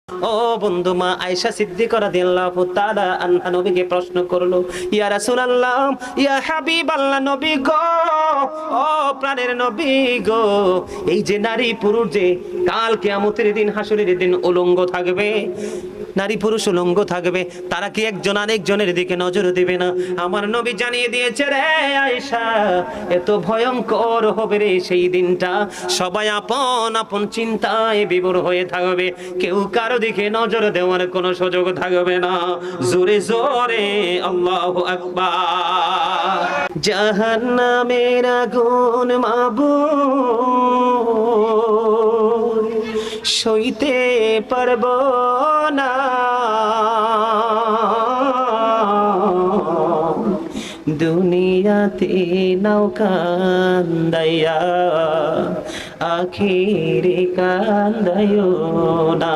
ও বন্ধু, মা আয়েশা সিদ্দিকা রাদিয়াল্লাহু তাআলা আনহা নবীকে প্রশ্ন করলো, ইয়া রাসূলুল্লাহ, ইয়া হাবিবাল্লাহ, নবী গো, ও প্রাণের নবী গো, এই যে নারী পুরুষ যে কাল কিয়ামতের দিন, হাসরের দিন উলঙ্গ থাকবে, নারী পুরুষ উলঙ্গ থাকবে, তারা কি একজন আরেকজনের দিকে নজর দিবে না? আমার নবী জানিয়ে দিয়েছে, রে আয়েশা, এত ভয়ঙ্কর হবে রে সেই দিনটা, সবাই আপন আপন চিন্তায় বিভোর হয়ে থাকবে, কেউ কারো দিকে নজর দেওয়ার কোনো সুযোগ থাকবে না। জোরে জোরে আল্লাহু আকবার। জাহান্নামের আগুন মাবুদ সইতে পারবো না, দুনিয়াতে নৌকা কান্দাইয়া আখিরে কান্দাইও না।